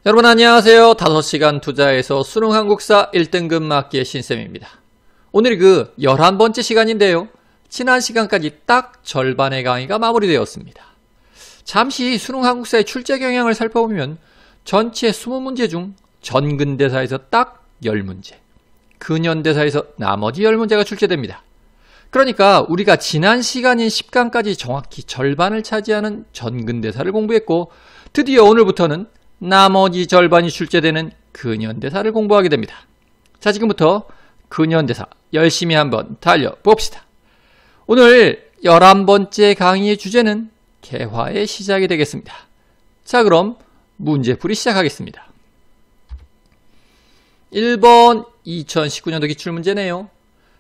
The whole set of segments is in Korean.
여러분 안녕하세요. 5시간 투자에서 수능 한국사 1등급 맞기의 신쌤입니다. 오늘이 그 11번째 시간인데요. 지난 시간까지 딱 절반의 강의가 마무리되었습니다. 잠시 수능 한국사의 출제 경향을 살펴보면 전체 20문제 중 전근대사에서 딱 10문제, 근현대사에서 나머지 10문제가 출제됩니다. 그러니까 우리가 지난 시간인 10강까지 정확히 절반을 차지하는 전근대사를 공부했고 드디어 오늘부터는 나머지 절반이 출제되는 근현대사를 공부하게 됩니다. 자, 지금부터 근현대사 열심히 한번 달려봅시다. 오늘 11번째 강의의 주제는 개화의 시작이 되겠습니다. 자, 그럼 문제풀이 시작하겠습니다. 1번 2019년도 기출문제네요.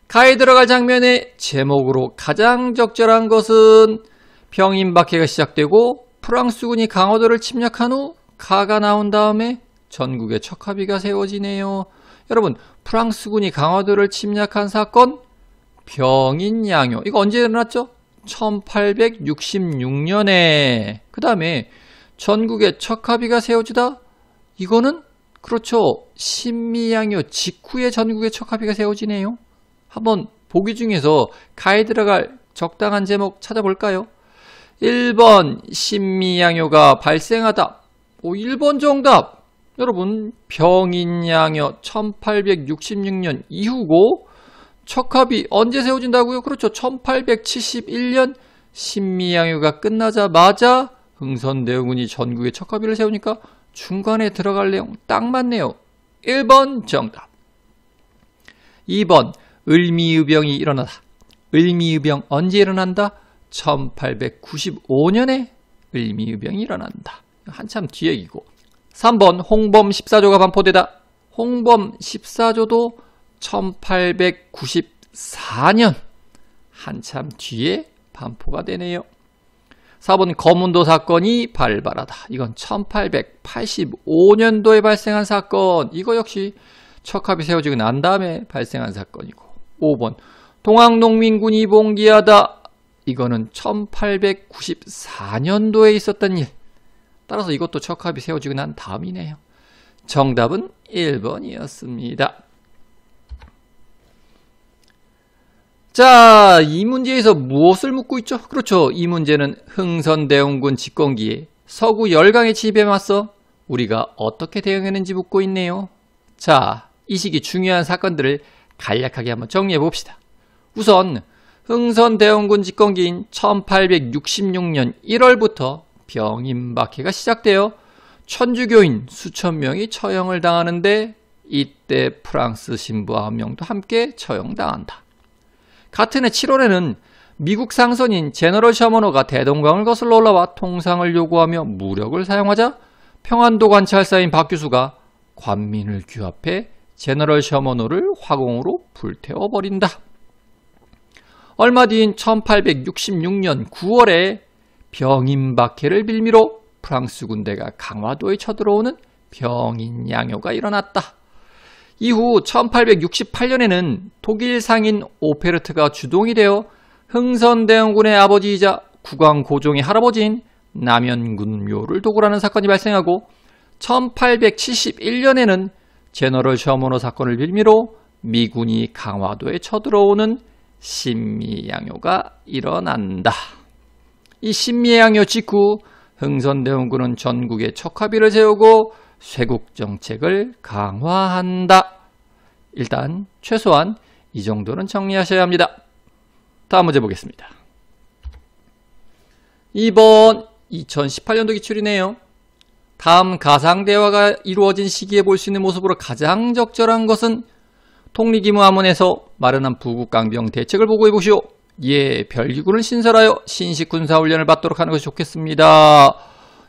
가에 들어갈 장면의 제목으로 가장 적절한 것은 병인박해가 시작되고 프랑스군이 강화도를 침략한 후 가가 나온 다음에 전국에 척합의가 세워지네요. 여러분, 프랑스군이 강화도를 침략한 사건 병인양요. 이거 언제 일어났죠? 1866년에. 그 다음에 전국에 척합의가 세워지다? 이거는 그렇죠. 신미양요 직후에 전국에 척합의가 세워지네요. 한번 보기 중에서 가에 들어갈 적당한 제목 찾아볼까요? 1번 신미양요가 발생하다. 1번 정답. 여러분, 병인양요 1866년 이후고 척합의 언제 세워진다고요? 그렇죠. 1871년 신미양요가 끝나자마자 흥선대원군이 전국에 척합의를 세우니까 중간에 들어갈 내용 딱 맞네요. 1번 정답. 2번 을미의병이 일어나다. 을미의병 언제 일어난다? 1895년에 을미의병이 일어난다. 한참 뒤 얘기고. 3번 홍범 14조가 반포되다. 홍범 14조도 1894년 한참 뒤에 반포가 되네요. 4번 거문도 사건이 발발하다. 이건 1885년도에 발생한 사건. 이거 역시 척합이 세워지고 난 다음에 발생한 사건이고. 5번 동학농민군이 봉기하다. 이거는 1894년도에 있었던 일. 따라서 이것도 척합이 세워지고 난 다음이네요. 정답은 1번이었습니다. 자, 이 문제에서 무엇을 묻고 있죠? 그렇죠. 이 문제는 흥선대원군 집권기에 서구 열강의 침입에 맞서 우리가 어떻게 대응했는지 묻고 있네요. 자, 이 시기 중요한 사건들을 간략하게 한번 정리해 봅시다. 우선 흥선대원군 집권기인 1866년 1월부터 병인박해가 시작되어 천주교인 수천 명이 처형을 당하는데 이때 프랑스 신부 1명도 함께 처형당한다. 같은 해 7월에는 미국 상선인 제너럴 셔머너가 대동강을 거슬러 올라와 통상을 요구하며 무력을 사용하자 평안도 관찰사인 박규수가 관민을 규합해 제너럴 셔머너를 화공으로 불태워버린다. 얼마 뒤인 1866년 9월에 병인박해를 빌미로 프랑스 군대가 강화도에 쳐들어오는 병인양요가 일어났다. 이후 1868년에는 독일 상인 오페르트가 주동이 되어 흥선대원군의 아버지이자 국왕고종의 할아버지인 남연군묘를 도굴하는 사건이 발생하고 1871년에는 제너럴 셔머너 사건을 빌미로 미군이 강화도에 쳐들어오는 신미양요가 일어난다. 이 신미양요 직후 흥선대원군은 전국에 척합의를 세우고 쇄국정책을 강화한다. 일단 최소한 이 정도는 정리하셔야 합니다. 다음 문제 보겠습니다. 2번 2018년도 기출이네요. 다음 가상대화가 이루어진 시기에 볼 수 있는 모습으로 가장 적절한 것은 통리기무하문에서 마련한 부국강병 대책을 보고해 보시오. 예, 별기군을 신설하여 신식 군사훈련을 받도록 하는 것이 좋겠습니다.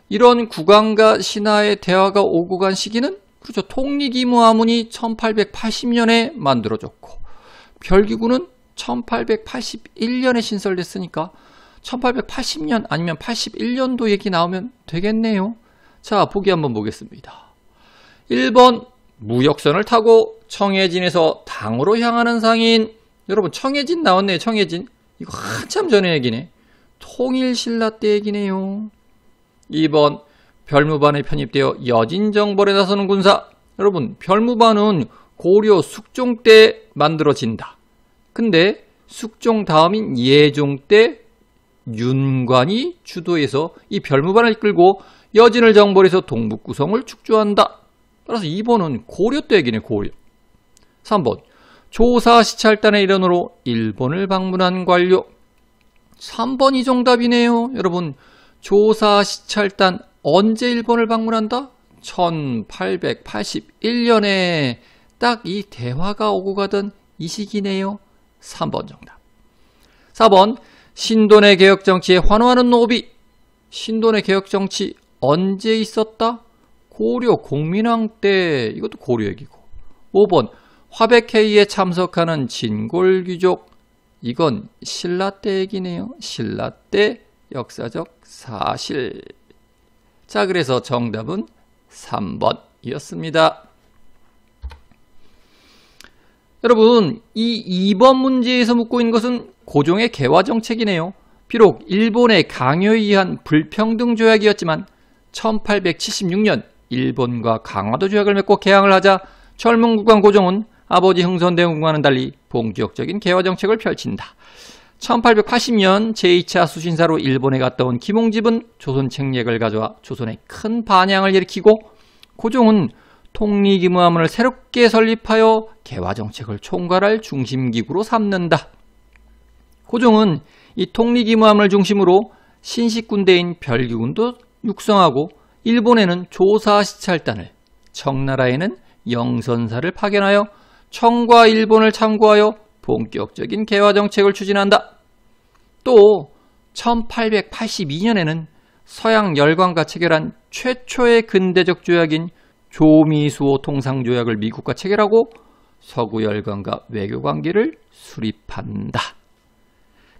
이런 국왕과 신하의 대화가 오고 간 시기는 그렇죠. 통리기무하문이 1880년에 만들어졌고 별기군은 1881년에 신설됐으니까 1880년 아니면 81년도 얘기 나오면 되겠네요. 자, 보기 한번 보겠습니다. 1번 무역선을 타고 청해진에서 당으로 향하는 상인. 여러분, 청해진 나왔네요. 청해진. 이거 한참 전의 얘기네. 통일신라 때 얘기네요. 2번 별무반에 편입되어 여진정벌에 나서는 군사. 여러분, 별무반은 고려 숙종 때 만들어진다. 근데 숙종 다음인 예종 때 윤관이 주도해서 이 별무반을 이끌고 여진을 정벌해서 동북구성을 축조한다. 따라서 2번은 고려 때 얘기네, 고려. 3번, 조사시찰단의 일원으로 일본을 방문한 관료. 3번이 정답이네요. 여러분, 조사시찰단 언제 일본을 방문한다? 1881년에 딱 이 대화가 오고 가던 이 시기네요. 3번 정답. 4번, 신돈의 개혁정치에 환호하는 노비. 신돈의 개혁정치 언제 있었다? 고려 공민왕 때. 이것도 고려 얘기고. 5번, 화백회의에 참석하는 진골귀족. 이건 신라 때 얘기네요. 신라 때 역사적 사실. 자, 그래서 정답은 3번이었습니다. 여러분, 이 2번 문제에서 묻고 있는 것은 고종의 개화정책이네요. 비록 일본의 강요에 의한 불평등 조약이었지만 1876년 일본과 강화도 조약을 맺고 개항을 하자 젊은 국왕 고종은 아버지 흥선대원과는 달리 본격적인 개화정책을 펼친다. 1880년 제2차 수신사로 일본에 갔다 온 김홍집은 조선 책략을 가져와 조선에 큰 반향을 일으키고 고종은 통리기무함을 새롭게 설립하여 개화정책을 총괄할 중심기구로 삼는다. 고종은 이 통리기무함을 중심으로 신식군대인 별기군도 육성하고 일본에는 조사시찰단을, 청나라에는 영선사를 파견하여 청과 일본을 참고하여 본격적인 개화정책을 추진한다. 또 1882년에는 서양 열강과 체결한 최초의 근대적 조약인 조미수호 통상조약을 미국과 체결하고 서구 열강과 외교관계를 수립한다.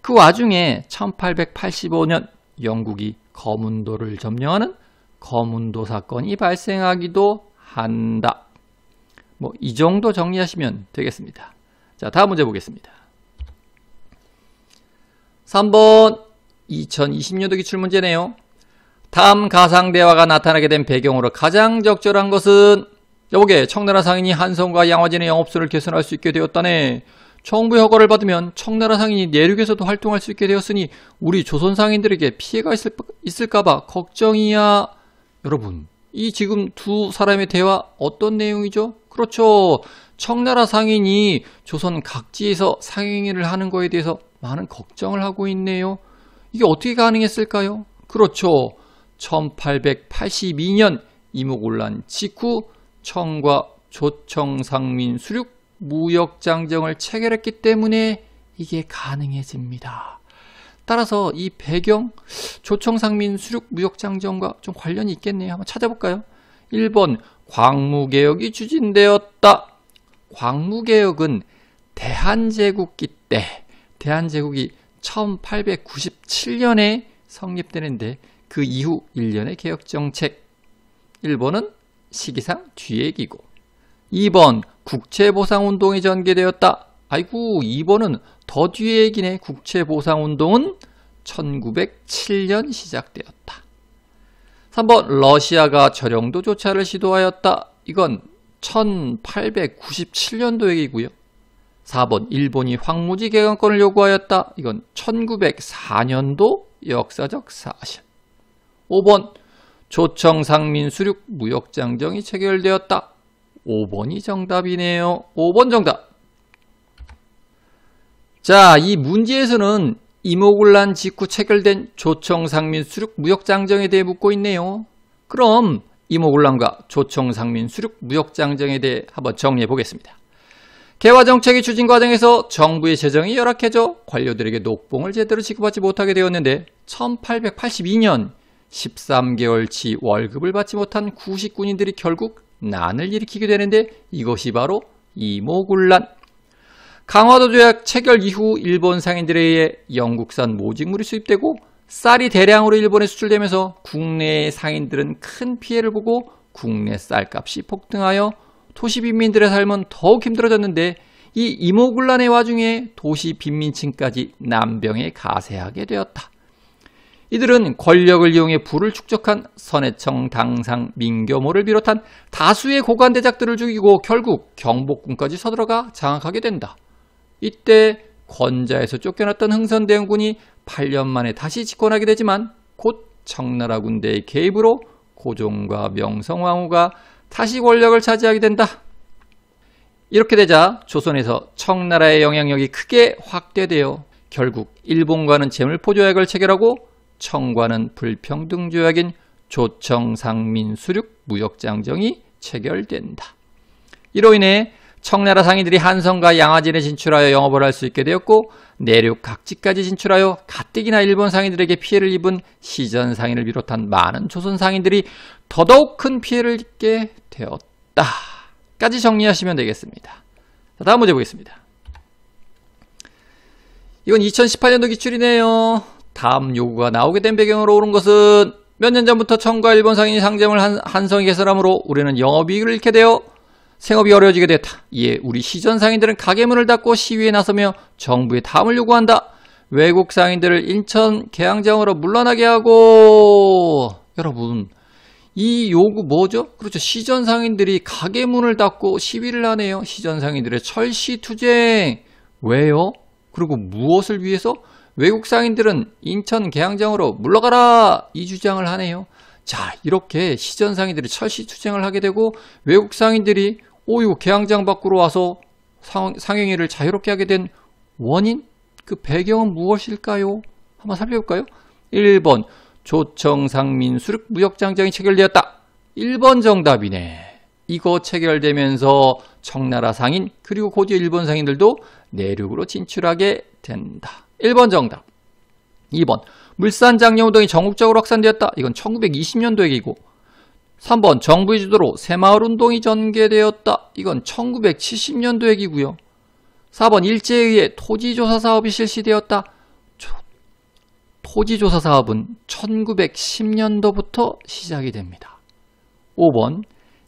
그 와중에 1885년 영국이 거문도를 점령하는 거문도 사건이 발생하기도 한다. 이 정도 정리하시면 되겠습니다. 자, 다음 문제 보겠습니다. 3번 2020년도 기출문제네요. 다음 가상대화가 나타나게 된 배경으로 가장 적절한 것은 여보게 청나라 상인이 한성과 양화진의 영업소를 개선할 수 있게 되었다네. 정부 허가를 받으면 청나라 상인이 내륙에서도 활동할 수 있게 되었으니 우리 조선 상인들에게 피해가 있을까봐 걱정이야. 여러분, 이 지금 두 사람의 대화 어떤 내용이죠? 그렇죠. 청나라 상인이 조선 각지에서 상인을 하는 거에 대해서 많은 걱정을 하고 있네요. 이게 어떻게 가능했을까요? 그렇죠. 1882년 이모곤란 직후 청과 조청 상민 수륙 무역장정을 체결했기 때문에 이게 가능해집니다. 따라서 이 배경 조청 상민 수륙 무역장정과 좀 관련이 있겠네요. 한번 찾아볼까요? 1번 광무개혁이 추진되었다. 광무개혁은 대한제국기 때 대한제국이 1897년에 성립되는데 그 이후 1년의 개혁정책. 1번은 시기상 뒤의 얘기고 2번 국채보상운동이 전개되었다. 아이고 2번은 더 뒤의 얘기네. 국채보상운동은 1907년 시작되었다. 3번 러시아가 저령도 조차를 시도하였다. 이건 1897년도 얘기고요. 4번 일본이 황무지 개간권을 요구하였다. 이건 1904년도 역사적 사실. 5번 조청 상민 수륙 무역장정이 체결되었다. 5번이 정답이네요. 5번 정답. 자, 이 문제에서는 이모곤란 직후 체결된 조청 상민 수륙 무역장정에 대해 묻고 있네요. 그럼 이모곤란과 조청 상민 수륙 무역장정에 대해 한번 정리해 보겠습니다. 개화정책의 추진 과정에서 정부의 재정이 열악해져 관료들에게 녹봉을 제대로 지급받지 못하게 되었는데 1882년 13개월치 월급을 받지 못한 구식군인들이 결국 난을 일으키게 되는데 이것이 바로 이모곤란. 강화도 조약 체결 이후 일본 상인들에 의해 영국산 모직물이 수입되고 쌀이 대량으로 일본에 수출되면서 국내의 상인들은 큰 피해를 보고 국내 쌀값이 폭등하여 도시 빈민들의 삶은 더욱 힘들어졌는데 이 이모곤란의 와중에 도시 빈민층까지 난병에 가세하게 되었다. 이들은 권력을 이용해 부를 축적한 선해청, 당상, 민교모를 비롯한 다수의 고관 대작들을 죽이고 결국 경복궁까지 서들어가 장악하게 된다. 이때 권자에서 쫓겨났던 흥선대원군이 8년 만에 다시 집권하게 되지만 곧 청나라 군대의 개입으로 고종과 명성황후가 다시 권력을 차지하게 된다. 이렇게 되자 조선에서 청나라의 영향력이 크게 확대되어 결국 일본과는 재물포조약을 체결하고 청과는 불평등조약인 조청상민수륙 무역장정이 체결된다. 이로 인해 청나라 상인들이 한성과 양화진에 진출하여 영업을 할 수 있게 되었고 내륙 각지까지 진출하여 가뜩이나 일본 상인들에게 피해를 입은 시전 상인을 비롯한 많은 조선 상인들이 더더욱 큰 피해를 입게 되었다. 까지 정리하시면 되겠습니다. 자, 다음 문제 보겠습니다. 이건 2018년도 기출이네요. 다음 요구가 나오게 된 배경으로 옳은 것은 몇 년 전부터 청과 일본 상인이 상점을 한성이 개설하므로 우리는 영업이익을 잃게 되어 생업이 어려워지게 됐다. 이에 우리 시전 상인들은 가게문을 닫고 시위에 나서며 정부에 담을 요구한다. 외국 상인들을 인천 계양장으로 물러나게 하고. 여러분, 이 요구 뭐죠? 그렇죠. 시전 상인들이 가게문을 닫고 시위를 하네요. 시전 상인들의 철시 투쟁. 왜요? 그리고 무엇을 위해서? 외국 상인들은 인천 계양장으로 물러가라, 이 주장을 하네요. 자, 이렇게 시전 상인들이 철시 투쟁을 하게 되고 외국 상인들이 이거 계양장 밖으로 와서 상행위를 자유롭게 하게 된 원인? 그 배경은 무엇일까요? 한번 살펴볼까요? 1번 조청상민수륙 무역장정이 체결되었다. 1번 정답이네. 이거 체결되면서 청나라 상인 그리고 고대 일본 상인들도 내륙으로 진출하게 된다. 1번 정답. 2번 물산장려운동이 전국적으로 확산되었다. 이건 1920년도 얘기고. 3번 정부의 주도로 새마을운동이 전개되었다. 이건 1970년도 얘기고요. 4번 일제에 의해 토지조사 사업이 실시되었다. 토지조사 사업은 1910년도부터 시작이 됩니다. 5번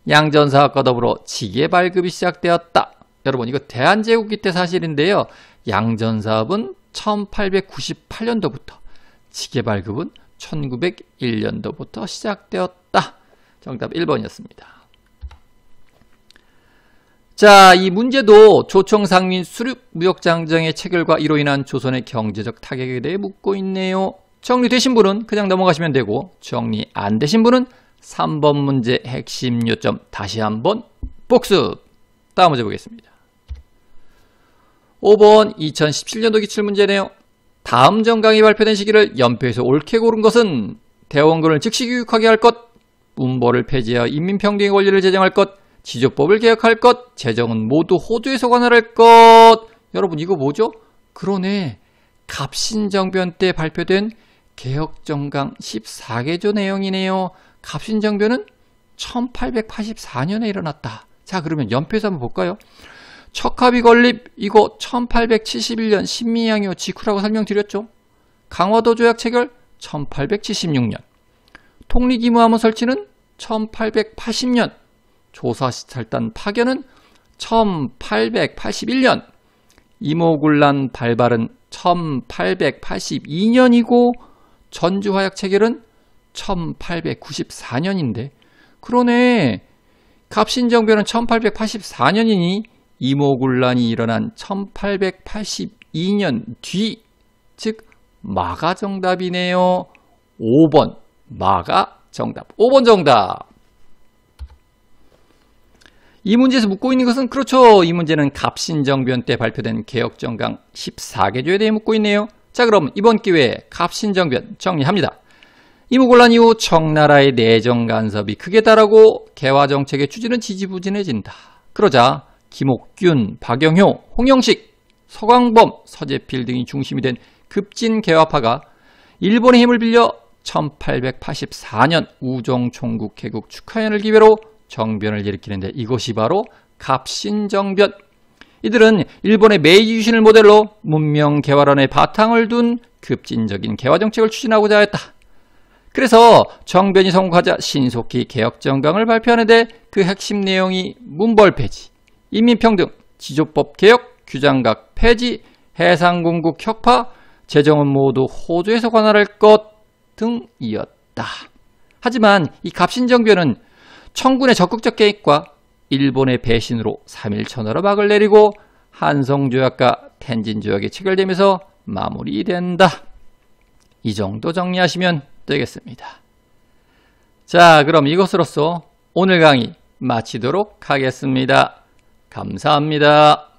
양전사업과 더불어 지게 발급이 시작되었다. 여러분, 이거 대한제국기 때 사실인데요. 양전사업은 1898년도부터, 지게 발급은 1901년도부터 시작되었다. 정답 1번이었습니다. 자, 이 문제도 조청상민 수륙 무역장정의 체결과 이로 인한 조선의 경제적 타격에 대해 묻고 있네요. 정리되신 분은 그냥 넘어가시면 되고, 정리 안 되신 분은 3번 문제 핵심 요점 다시 한번 복습. 다음 문제 보겠습니다. 5번 2017년도 기출문제네요. 다음 정강이 발표된 시기를 연표에서 옳게 고른 것은 대원군을 즉시 교육하게 할 것, 문벌을 폐지하여 인민평등의 권리를 제정할 것, 지조법을 개혁할 것, 재정은 모두 호주에서 관할할 것. 여러분, 이거 뭐죠? 그러네. 갑신정변 때 발표된 개혁정강 14개조 내용이네요. 갑신정변은 1884년에 일어났다. 자, 그러면 연표에서 한번 볼까요? 척합이 건립, 이거 1871년 신미양요 직후라고 설명드렸죠. 강화도 조약 체결 1876년. 통리기무함원 설치는 1880년. 조사시찰단 파견은 1881년. 이모군란 발발은 1882년이고 전주화약 체결은 1894년인데 그러네. 갑신정변은 1884년이니 이모군란이 일어난 1882년 뒤, 즉 마가 정답이네요. 5번 마가 정답. 5번 정답. 이 문제에서 묻고 있는 것은 그렇죠. 이 문제는 갑신정변 때 발표된 개혁정강 14개조에 대해 묻고 있네요. 자, 그럼 이번 기회에 갑신정변 정리합니다. 이모군란 이후 청나라의 내정 간섭이 크게 달하고 개화정책의 추진은 지지부진해진다. 그러자 김옥균, 박영효, 홍영식, 서광범, 서재필 등이 중심이 된 급진 개화파가 일본의 힘을 빌려 1884년 우종총국 개국 축하연을 기회로 정변을 일으키는데 이것이 바로 갑신정변. 이들은 일본의 메이지 유신을 모델로 문명 개화론의 바탕을 둔 급진적인 개화정책을 추진하고자 했다. 그래서 정변이 성공하자 신속히 개혁정강을 발표하는데 그 핵심 내용이 문벌 폐지, 인민평등, 지조법 개혁, 규장각 폐지, 해상공국 혁파, 재정은 모두 호주에서 관할할 것. 등이었다. 하지만 이 갑신정변은 청군의 적극적 개입과 일본의 배신으로 3.1 천하로 막을 내리고 한성조약과 텐진조약이 체결되면서 마무리된다. 이 정도 정리하시면 되겠습니다. 자, 그럼 이것으로써 오늘 강의 마치도록 하겠습니다. 감사합니다.